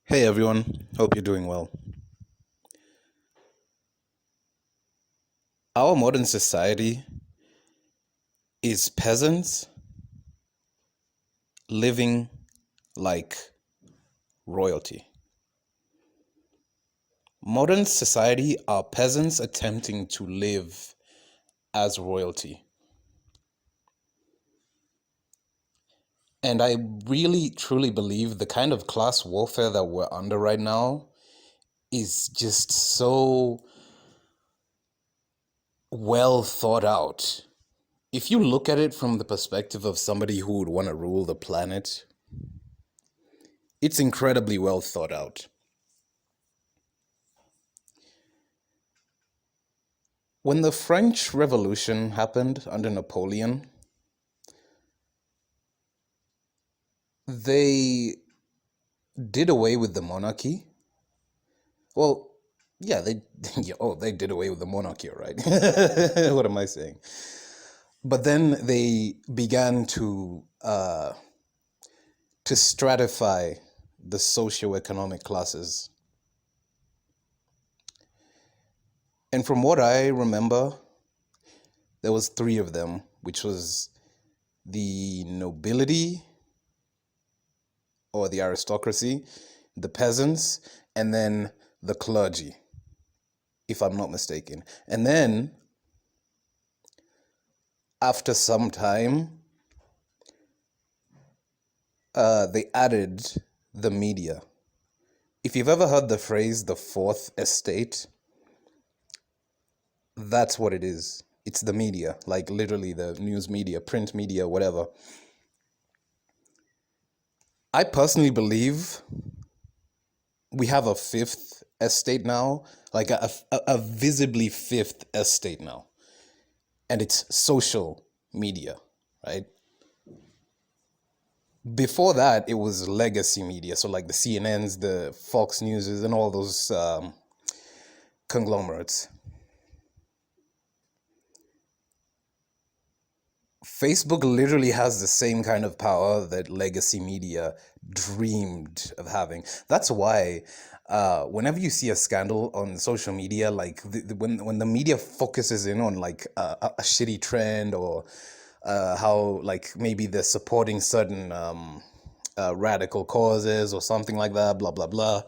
Hey everyone, hope you're doing well. Our modern society is peasants living like royalty. Modern society are peasants attempting to live as royalty. And I really truly believe the kind of class warfare that we're under right now is just so well thought out. If you look at it from the perspective of somebody who would want to rule the planet, it's incredibly well thought out. When the French Revolution happened under Napoleon, they did away with the monarchy. Well, yeah, they they did away with the monarchy, right? What am I saying? But then they began to stratify the socioeconomic classes. And from what I remember, there was three of them, which was the nobility or the aristocracy, the peasants, and then the clergy, if I'm not mistaken. And then after some time, they added the media. If you've ever heard the phrase the fourth estate, that's what it is. It's the media, like literally the news media, print media, whatever. I personally believe we have a fifth estate now, like a visibly fifth estate now. And it's social media, right? Before that, it was legacy media, so like the CNNs, the Fox Newses, and all those conglomerates. Facebook literally has the same kind of power that legacy media dreamed of having. That's why whenever you see a scandal on social media, like when the media focuses in on like a shitty trend or how like maybe they're supporting certain radical causes or something like that, blah, blah, blah.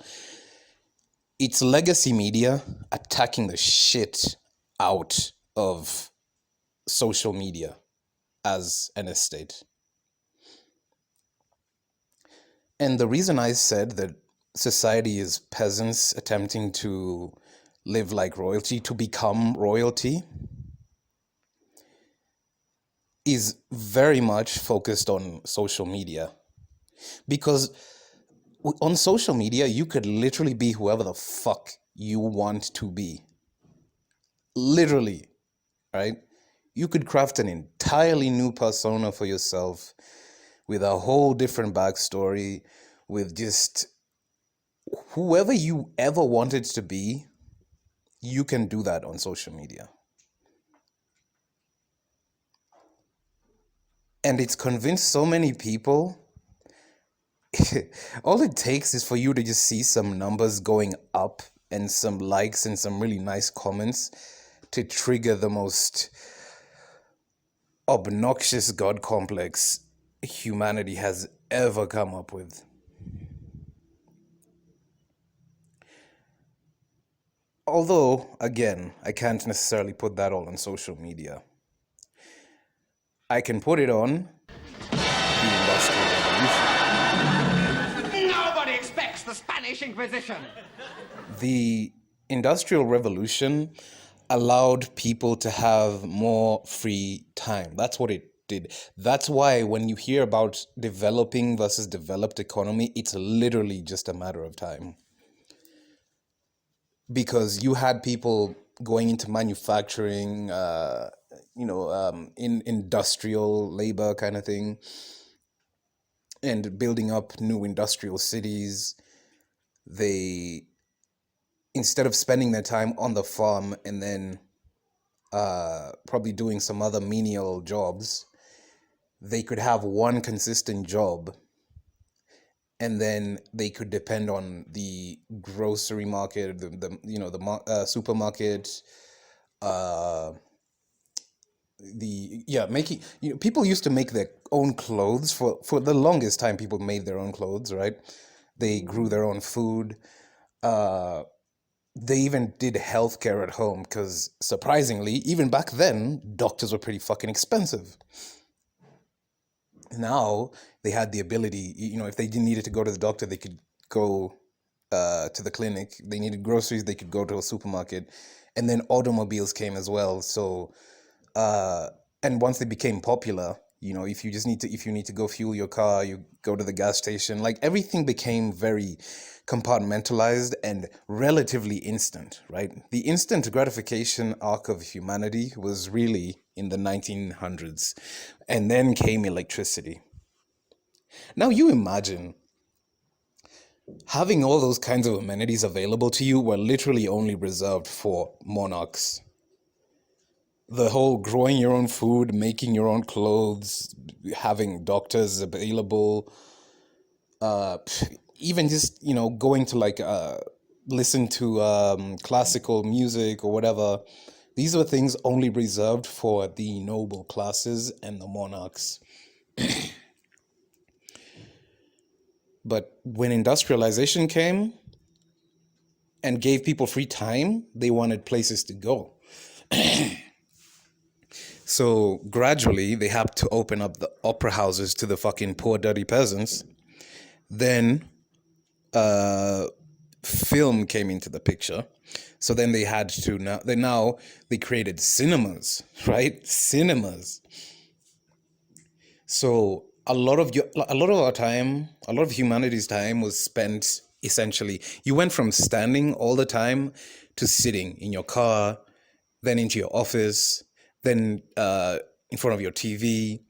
It's legacy media attacking the shit out of social media as an estate. And the reason I said that society is peasants attempting to live like royalty, to become royalty, is very much focused on social media. Because on social media, you could literally be whoever the fuck you want to be. Literally, right? You could craft an entirely new persona for yourself with a whole different backstory, with just whoever you ever wanted to be. You can do that on social media. And it's convinced so many people. All it takes is for you to just see some numbers going up and some likes and some really nice comments to trigger the most obnoxious God complex humanity has ever come up with. Although, again, I can't necessarily put that all on social media. I can put it on the Industrial Revolution. Nobody expects the Spanish Inquisition. The Industrial Revolution allowed people to have more free time. That's what it did. That's why when you hear about developing versus developed economy, it's literally just a matter of time. Because you had people going into manufacturing, in industrial labor kind of thing, and building up new industrial cities. They, instead of spending their time on the farm and then probably doing some other menial jobs, they could have one consistent job and then they could depend on the grocery market, the supermarket, uh, making, people used to make their own clothes for the longest time. People made their own clothes, right? They grew their own food. Uh, they even did healthcare at home because surprisingly, even back then, doctors were pretty fucking expensive. Now they had the ability, if they didn't needed to go to the doctor, they could go to the clinic. They needed groceries, they could go to a supermarket, and then automobiles came as well. So, uh, and once they became popular, if you need to go fuel your car, you go to the gas station. Like everything became very compartmentalized and relatively instant, right? The instant gratification arc of humanity was really in the 1900s, and then came electricity. Now you imagine having all those kinds of amenities available to you were literally only reserved for monarchs. The whole growing your own food, making your own clothes, having doctors available, even just, going to like listen to classical music or whatever. These were things only reserved for the noble classes and the monarchs. But when industrialization came and gave people free time, they wanted places to go. So gradually, they had to open up the opera houses to the fucking poor, dirty peasants. Then film came into the picture. So then they had to now they created cinemas, right? Cinemas. So a lot of our time, a lot of humanity's time was spent essentially. You went from standing all the time to sitting in your car, then into your office, then in front of your TV,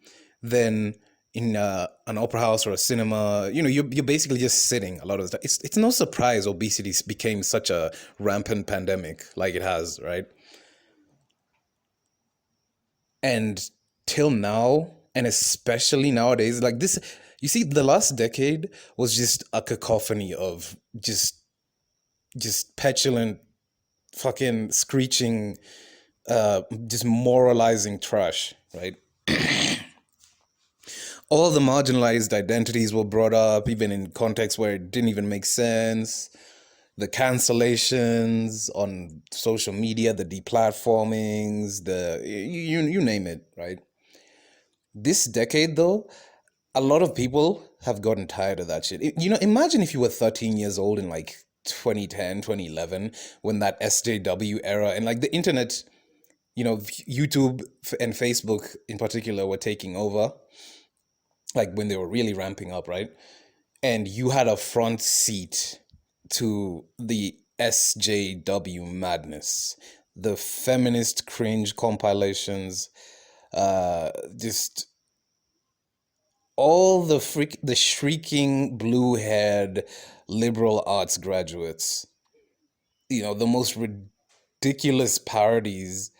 then in an opera house or a cinema. You're basically just sitting a lot of the time. It's no surprise obesity became such a rampant pandemic like it has, right? And till now, and especially nowadays, like this, you see, the last decade was just a cacophony of just petulant, fucking screeching, just moralizing trash, right? All the marginalized identities were brought up, even in contexts where it didn't even make sense. The cancellations on social media, the deplatformings, you name it, right? This decade, though, a lot of people have gotten tired of that shit. Imagine if you were 13 years old in like 2010, 2011, when that SJW era and like the internet, YouTube and Facebook in particular were taking over, like when they were really ramping up, right? And you had a front seat to the SJW madness, the feminist cringe compilations, just all the shrieking blue-haired liberal arts graduates, the most ridiculous parodies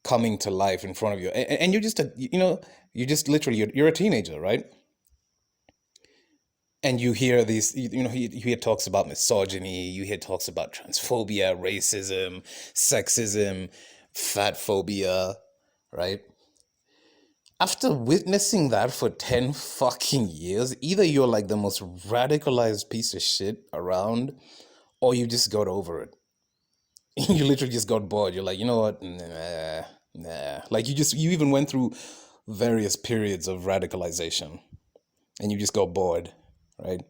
coming to life in front of you, and you're just literally you're a teenager, right? And you hear these, you hear talks about misogyny, you hear talks about transphobia, racism, sexism, fat phobia, right? After witnessing that for 10 fucking years, either you're like the most radicalized piece of shit around, or you just got over it. You literally just got bored. You're like, you know what? Nah. Like you even went through various periods of radicalization and you just got bored, right?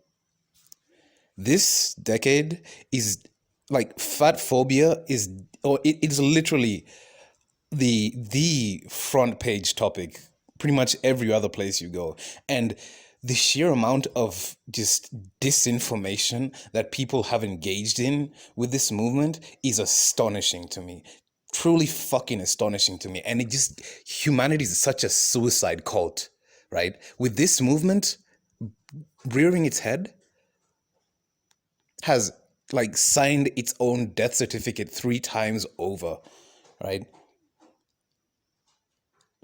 This decade is like fat phobia it's literally the front page topic pretty much every other place you go. And the sheer amount of just disinformation that people have engaged in with this movement is astonishing to me. Truly fucking astonishing to me. And humanity is such a suicide cult, right? With this movement rearing its head, has like signed its own death certificate 3 times over, right?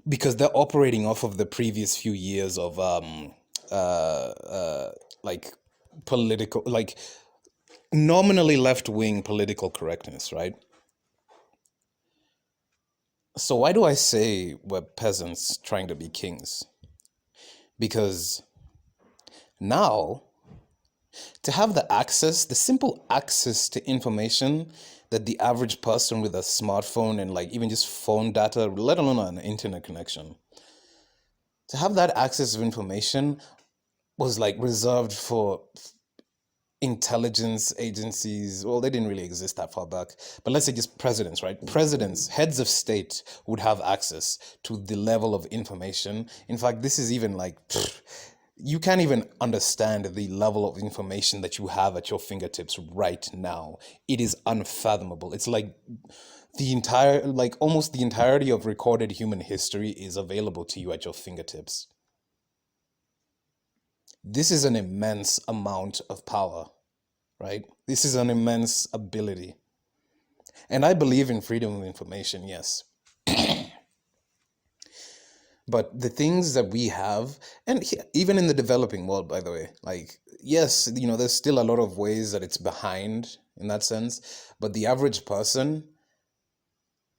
Because they're operating off of the previous few years of like political, like nominally left-wing political correctness, right? So why do I say we're peasants trying to be kings? Because now, to have the access, the simple access to information that the average person with a smartphone and like even just phone data, let alone an internet connection, to have that access of information was like reserved for intelligence agencies. Well, they didn't really exist that far back, but let's say just presidents, right? Presidents, heads of state would have access to the level of information. In fact, this is even like you can't even understand the level of information that you have at your fingertips right now. It is unfathomable. It's like the entire, like almost the entirety of recorded human history is available to you at your fingertips. This is an immense amount of power, right? This is an immense ability. And I believe in freedom of information, yes. But the things that we have, and even in the developing world, by the way, like, yes, there's still a lot of ways that it's behind in that sense. But the average person,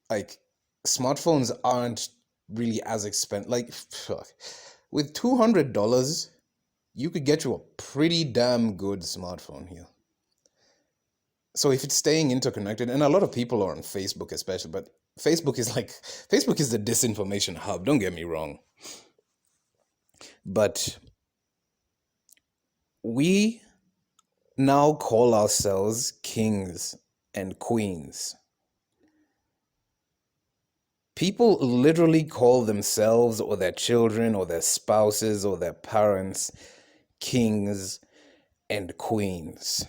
like, smartphones aren't really as expensive. Like, with $200, you could get you a pretty damn good smartphone here. So if it's staying interconnected, and a lot of people are on Facebook especially, but Facebook is the disinformation hub, don't get me wrong. But we now call ourselves kings and queens. People literally call themselves or their children or their spouses or their parents kings and queens.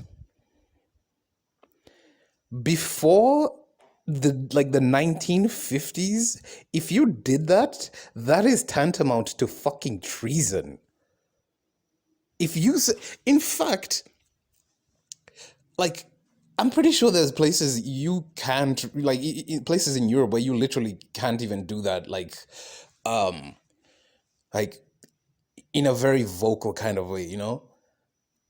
Before the 1950s, if you did that, that is tantamount to fucking treason. If you in fact, like, I'm pretty sure there's places you can't, like, places in Europe where you literally can't even do that, like in a very vocal kind of way,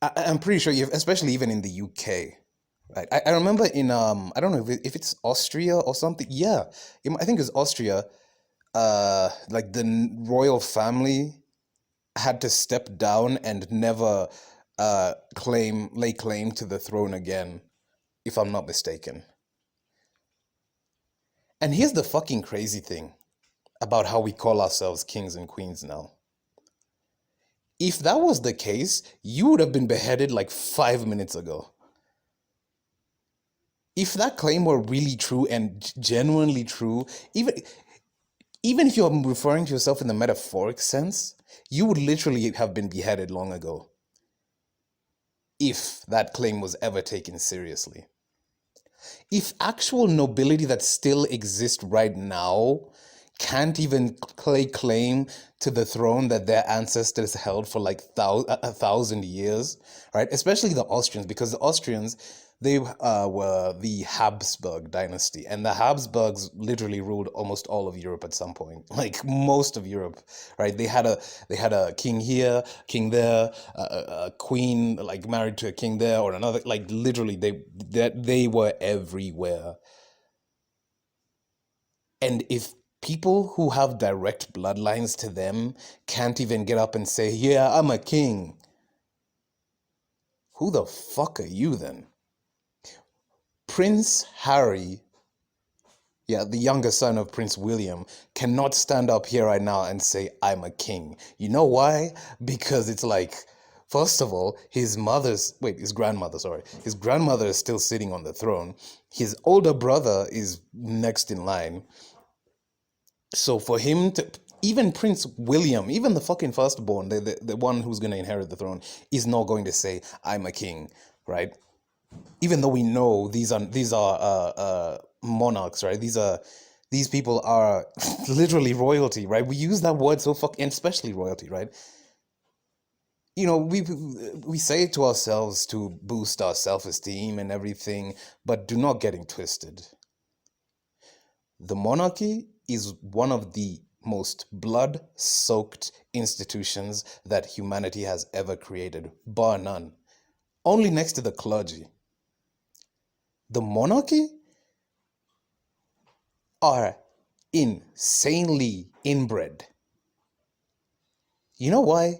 I'm pretty sure especially even in the UK, right? I remember in I don't know if it's Austria or something. Yeah, I think it's Austria. Like the royal family had to step down and never lay claim to the throne again, if I'm not mistaken. And here's the fucking crazy thing about how we call ourselves kings and queens now. If that was the case, you would have been beheaded like 5 minutes ago. If that claim were really true and genuinely true, even if you're referring to yourself in the metaphoric sense, you would literally have been beheaded long ago. If that claim was ever taken seriously. If actual nobility that still exists right now can't even lay claim to the throne that their ancestors held for like 1,000 years, right? Especially the Austrians, because the Austrians, they were the Habsburg dynasty, and the Habsburgs literally ruled almost all of Europe at some point, like most of Europe, right? They had a king here, king there, a queen like married to a king there or another, like literally they were everywhere. And if people who have direct bloodlines to them can't even get up and say, yeah, I'm a king, who the fuck are you then? Prince Harry, yeah, the younger son of Prince William, cannot stand up here right now and say, I'm a king. You know why? Because it's like, first of all, his grandmother is still sitting on the throne. His older brother is next in line. So for him to, even Prince William, even the fucking firstborn, the one who's going to inherit the throne, is not going to say, I'm a king, right? Even though we know these are monarchs, right? These people are literally royalty, right? We use that word so and especially royalty, right? We say it to ourselves to boost our self-esteem and everything, but do not get it twisted. The monarchy is one of the most blood-soaked institutions that humanity has ever created, bar none. only next to the clergy. The monarchy are insanely inbred. You know why?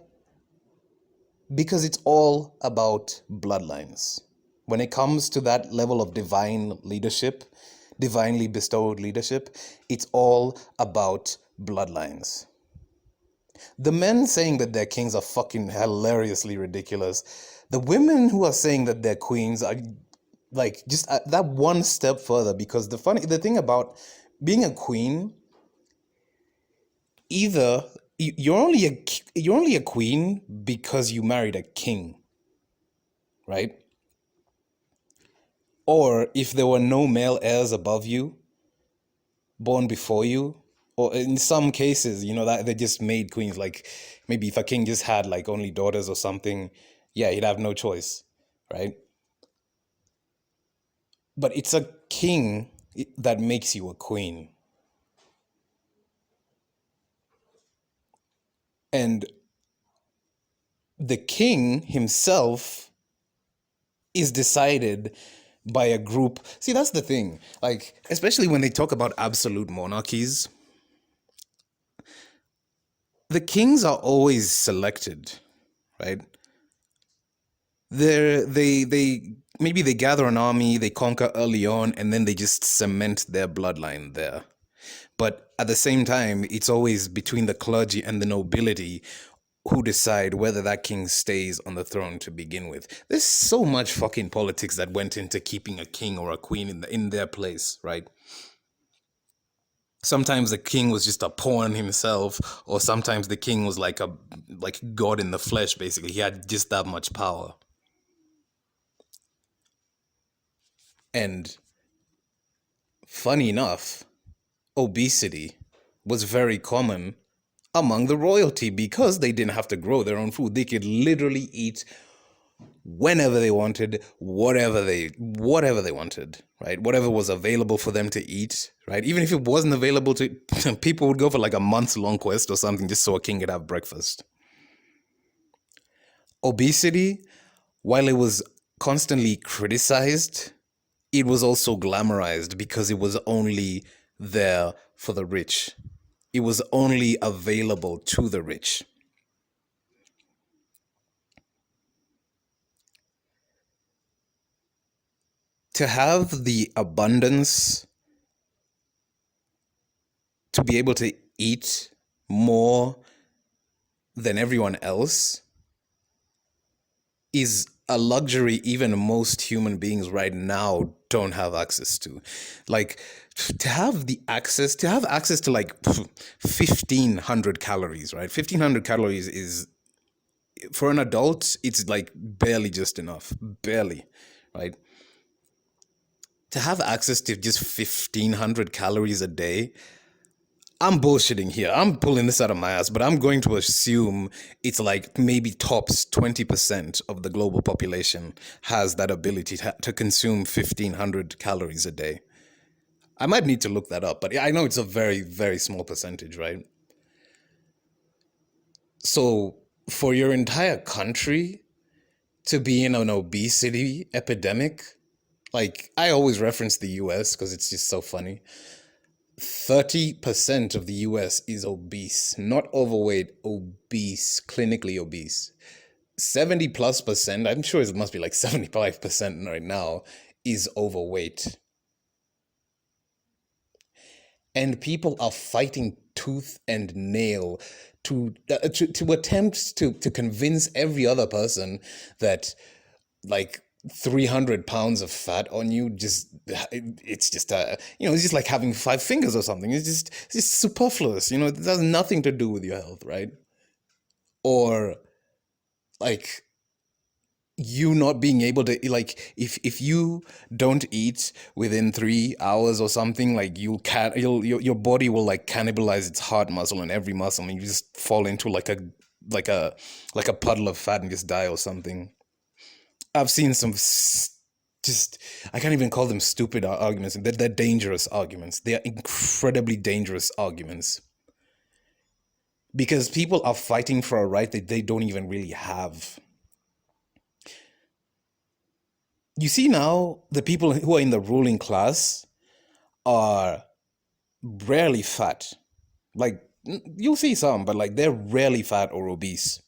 Because it's all about bloodlines. When it comes to that level of divine leadership, divinely bestowed leadership, it's all about bloodlines. The men saying that they're kings are fucking hilariously ridiculous. The women who are saying that they're queens are like just that one step further, because the thing about being a queen, either you're only a queen because you married a king, right? Or if there were no male heirs above you, born before you, or in some cases, that they just made queens. Like maybe if a king just had like only daughters or something, yeah, he'd have no choice, right? But it's a king that makes you a queen. And the king himself is decided by a group. See, that's the thing. Like, especially when they talk about absolute monarchies, the kings are always selected, right? They maybe they gather an army, they conquer early on, and then they just cement their bloodline there. But at the same time, it's always between the clergy and the nobility who decide whether that king stays on the throne to begin with. There's so much fucking politics that went into keeping a king or a queen in their place, right? Sometimes the king was just a pawn himself, or sometimes the king was like God in the flesh, basically. He had just that much power. And funny enough, obesity was very common among the royalty because they didn't have to grow their own food. They could literally eat whenever they wanted, whatever they wanted, right? Whatever was available for them to eat, right? Even if it wasn't available to people would go for like a month-long quest or something just so a king could have breakfast. Obesity, while it was constantly criticized, it was also glamorized because it was only there for the rich. It was only available to the rich. To have the abundance to be able to eat more than everyone else is a luxury even most human beings right now don't have access to. Like to have access to like 1,500 calories, right? 1,500 calories is, for an adult, it's like barely just enough, barely, right? To have access to just 1,500 calories a day, I'm bullshitting here. I'm pulling this out of my ass, but I'm going to assume it's like maybe tops 20% of the global population has that ability to consume 1,500 calories a day. I might need to look that up, but I know it's a very, very small percentage, right? So for your entire country to be in an obesity epidemic, like I always reference the US because it's just so funny. 30% of the US is obese, not overweight, obese, clinically obese. 70 plus percent, I'm sure it must be like 75% right now, is overweight. And people are fighting tooth and nail to attempt to convince every other person that like 300 pounds of fat on you it's just it's just like having 5 fingers or something. It's just superfluous. It has nothing to do with your health, right? Or like you not being able to, like, if you don't eat within 3 hours or something, like your body will like cannibalize its heart muscle and every muscle, and you just fall into like a like a puddle of fat and just die or something. I've seen some just, I can't even call them stupid arguments. They're dangerous arguments. They are incredibly dangerous arguments because people are fighting for a right that they don't even really have. You see now, the people who are in the ruling class are rarely fat. Like, you'll see some, but like they're rarely fat or obese.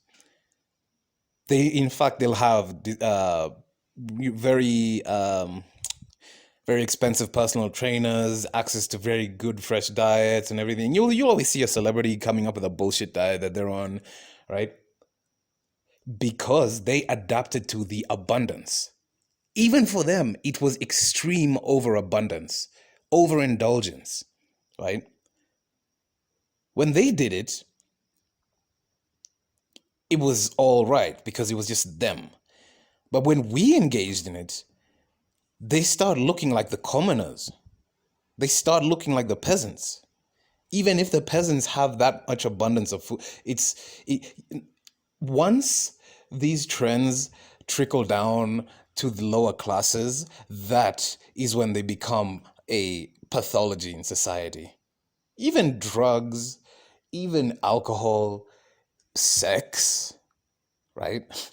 They, in fact, they'll have very very expensive personal trainers, access to very good fresh diets and everything. You'll always see a celebrity coming up with a bullshit diet that they're on, right? Because they adapted to the abundance. Even for them, it was extreme overabundance, overindulgence, right? When they did it, it was all right because it was just them. But when we engaged in it, they start looking like the commoners. They start looking like the peasants. Even if the peasants have that much abundance of food, once these trends trickle down to the lower classes, that is when they become a pathology in society. Even drugs, even alcohol, sex, right?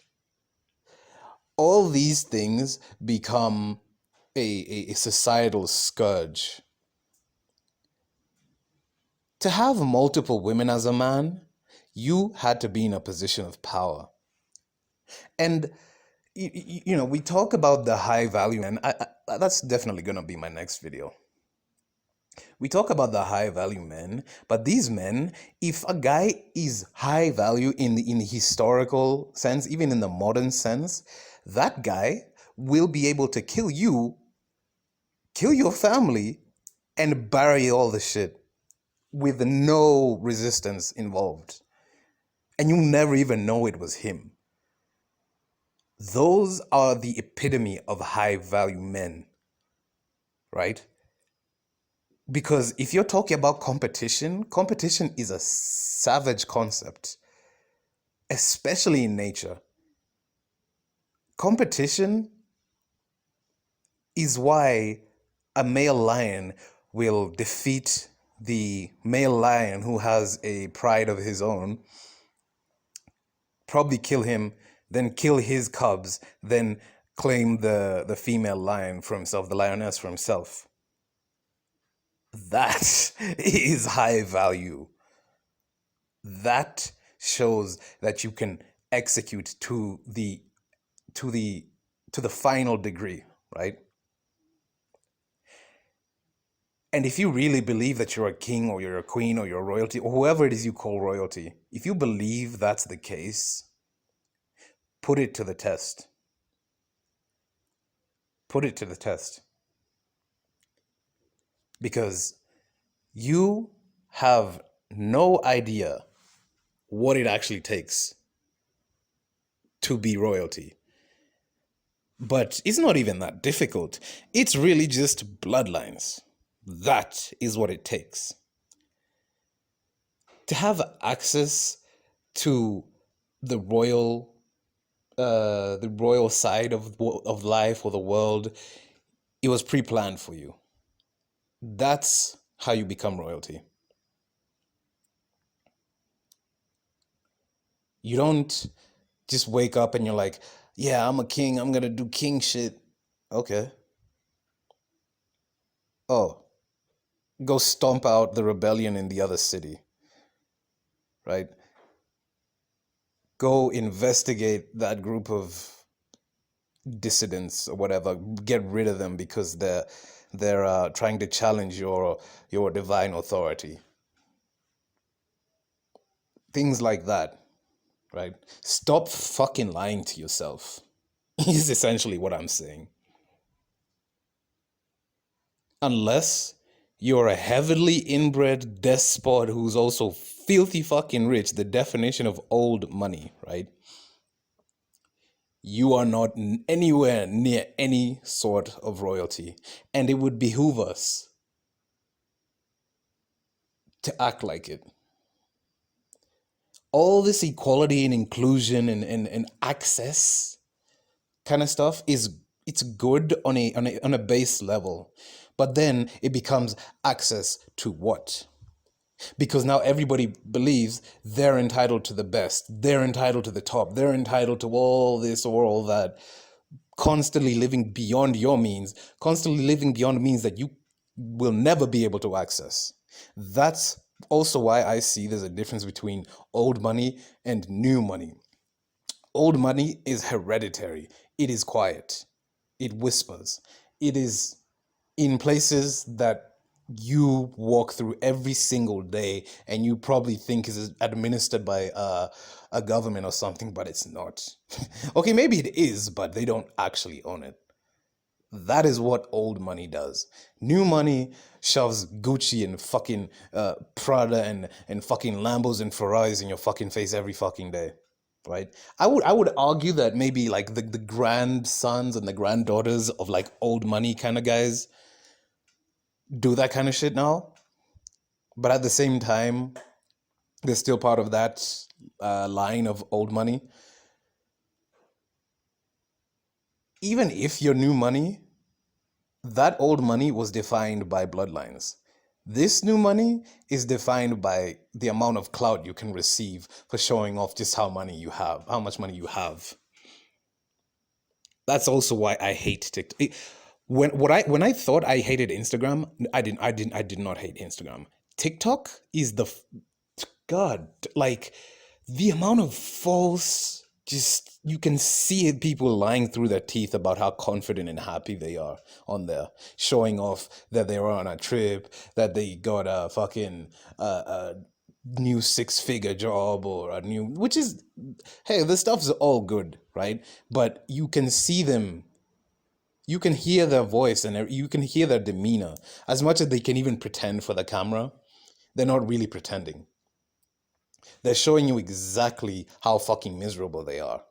All these things become a societal scourge. To have multiple women as a man, you had to be in a position of power. And we talk about the high value, and that's definitely going to be my next video. We talk about the high value men, but these men, if a guy is high value in the historical sense, even in the modern sense, that guy will be able to kill you, kill your family, and bury all the shit with no resistance involved. And you'll never even know it was him. Those are the epitome of high value men, right? Because if you're talking about competition, competition is a savage concept, especially in nature. Competition is why a male lion will defeat the male lion who has a pride of his own, probably kill him, then kill his cubs, then claim the female lion for himself, the lioness for himself. That is high value. That shows that you can execute to the final degree, right? And if you really believe that you're a king or you're a queen or you're royalty or whoever it is you call royalty, if you believe that's the case, put it to the test. Put it to the test. Because you have no idea what it actually takes to be royalty. But it's not even that difficult. It's really just bloodlines. That is what it takes. To have access to the royal side of life or the world, it was pre-planned for you. That's how you become royalty. You don't just wake up and you're like, yeah, I'm a king, I'm gonna do king shit. Okay. Oh, go stomp out the rebellion in the other city, right? Go investigate that group of dissidents or whatever. Get rid of them because they're trying to challenge your divine authority. Things like that, right? Stop fucking lying to yourself. Is essentially what I'm saying. Unless you're a heavily inbred despot who's also filthy fucking rich, the definition of old money, right? You are not anywhere near any sort of royalty. And it would behoove us to act like it. All this equality and inclusion and access kind of stuff it's good on a base level. But then it becomes access to what? Because now everybody believes they're entitled to the best, they're entitled to the top, they're entitled to all this or all that. constantly living beyond your means, constantly living beyond means that you will never be able to access. That's also why I see there's a difference between old money and new money. Old money is hereditary, it is quiet, it whispers, it is in places that you walk through every single day and you probably think is administered by a government or something, but it's not. Okay, maybe it is, but they don't actually own it. That is what old money does. New money shoves Gucci and fucking Prada and fucking Lambos and Ferraris in your fucking face every fucking day. Right? I would argue that maybe like the grandsons and the granddaughters of like old money kind of guys do that kind of shit now. But at the same time, they're still part of that line of old money. Even if you're new money, that old money was defined by bloodlines. This new money is defined by the amount of clout you can receive for showing off just how much money you have. That's also why I hate TikTok. When I thought I hated Instagram, I did not hate Instagram. TikTok is God, like the amount of false, just you can see it, people lying through their teeth about how confident and happy they are on there, showing off that they were on a trip, that they got a fucking new six-figure job or a new, which is, hey, the stuff's all good, right? But you can see them, you can hear their voice and you can hear their demeanor. As much as they can even pretend for the camera, they're not really pretending. They're showing you exactly how fucking miserable they are.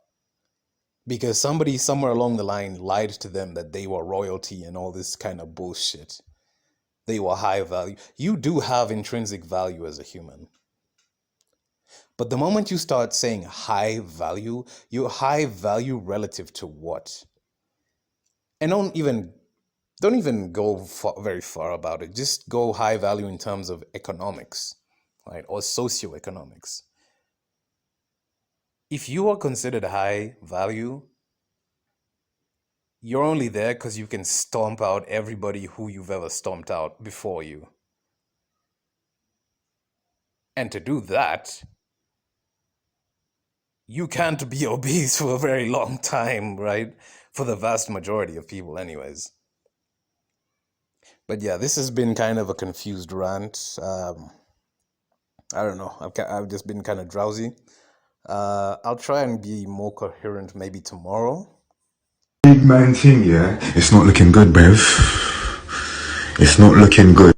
Because somebody somewhere along the line lied to them that they were royalty and all this kind of bullshit. They were high value. You do have intrinsic value as a human. But the moment you start saying high value, you're high value relative to what? And don't even go very far about it. Just go high value in terms of economics, right? Or socioeconomics. If you are considered high value, you're only there because you can stomp out everybody who you've ever stomped out before you. And to do that, you can't be obese for a very long time, right? For the vast majority of people, anyways. But yeah, this has been kind of a confused rant. I don't know. I've just been kind of drowsy. I'll try and be more coherent maybe tomorrow. Big man thing, yeah? It's not looking good, bruv. It's not looking good.